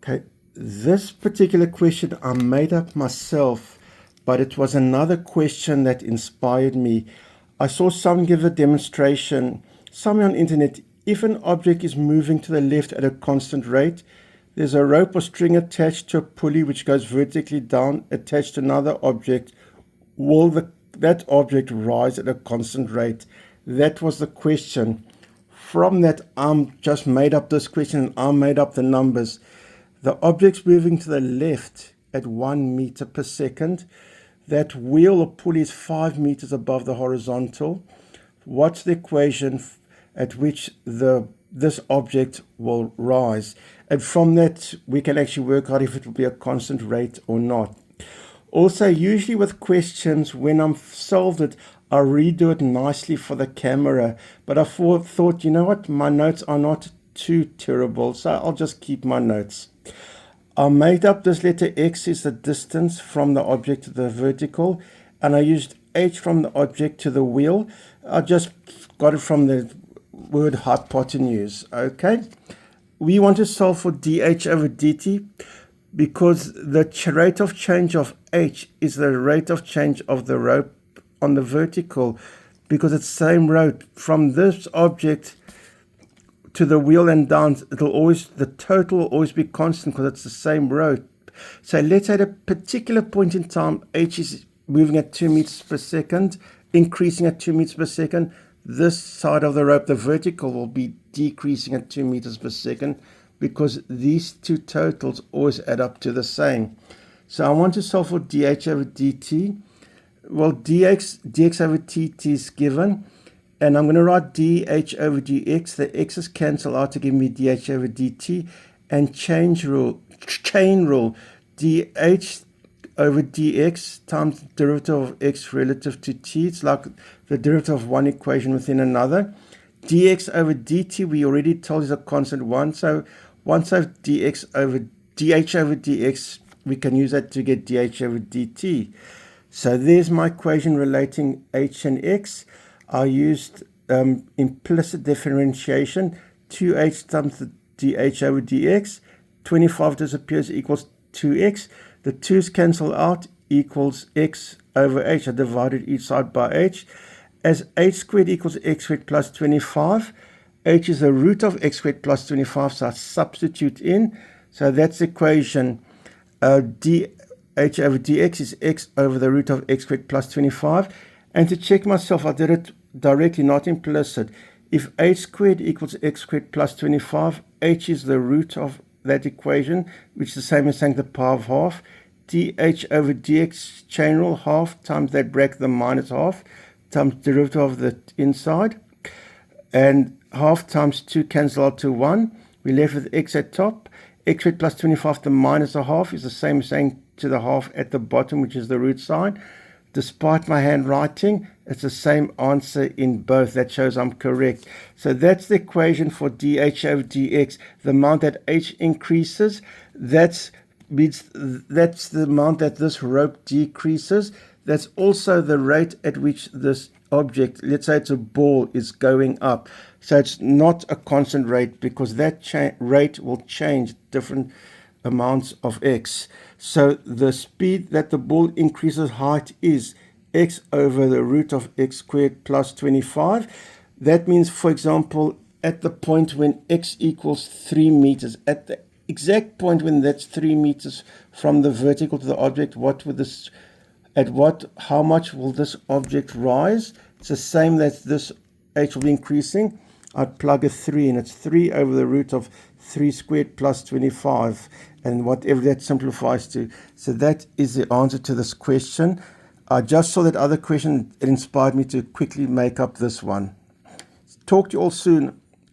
Okay, this particular question I made up myself, but it was another question that inspired me. I saw someone give a demonstration somewhere on the internet. If an object is moving to the left at a constant rate, there's a rope or string attached to a pulley which goes vertically down, attached to another object. Will that object rise at a constant rate? That was the question. From that, I'm just made up this question and I made up the numbers. The object's moving to the left at 1 meter per second. That wheel or pulley is 5 meters above the horizontal. What's the equation at which this object will rise? And from that, we can actually work out if it will be a constant rate or not. Also, usually with questions, when I've solved it, I redo it nicely for the camera. But I thought, you know what, my notes are not too terrible, so I'll just keep my notes. I made up this letter X is the distance from the object to the vertical, and I used H from the object to the wheel. I just got it from the word hypotenuse. Okay, we want to solve for dH over dt because the rate of change of H is the rate of change of the rope on the vertical, because it's the same rope from this object to the wheel and down. The total will always be constant because it's the same rope. So let's say at a particular point in time, H is moving at 2 meters per second, increasing at 2 meters per second. This side of the rope, the vertical, will be decreasing at 2 meters per second because these two totals always add up to the same. So I want to solve for dH over dt. Well, dx over dt is given, and I'm going to write dH over dx. The x's cancel out to give me dH over dt, and chain rule, dH over dx times the derivative of x relative to t. It's like the derivative of one equation within another. Dx over dt, we already told is a constant 1, so once I have dh over dx, we can use that to get dH over dt. So there's my equation relating h and x. I used implicit differentiation, 2h times the dH over dx. 25 disappears, equals 2x. The 2's cancel out, equals x over h. I divided each side by h. As h squared equals x squared plus 25, h is the root of x squared plus 25, so I substitute in. So that's the equation. dH over dx is x over the root of x squared plus 25. And to check myself, I did it directly, not implicit. If h squared equals x squared plus 25, h is the root of that equation, which is the same as saying the power of half. dH over dx, chain rule, half times that bracket, the minus half, times derivative of the inside. And half times 2 cancel out to 1. We're left with x at top. X squared plus 25, the minus a half, is the same as saying to the half at the bottom, which is the root sign. Despite my handwriting, it's the same answer in both. That shows I'm correct. So that's the equation for dH over dx. The amount that h increases, that's the amount that this rope decreases. That's also the rate at which this object, let's say it's a ball, is going up. So it's not a constant rate because that rate will change different amounts of x. So the speed that the ball increases height is x over the root of x squared plus 25. That means, for example, at the point when x equals 3 meters, at the exact point when that's 3 meters from the vertical to the object, how much will this object rise? It's the same that this h will be increasing. I'd plug a 3 in. It's 3 over the root of 3 squared plus 25, and whatever that simplifies to. So that is the answer to this question. I just saw that other question. It inspired me to quickly make up this one. Talk to you all soon.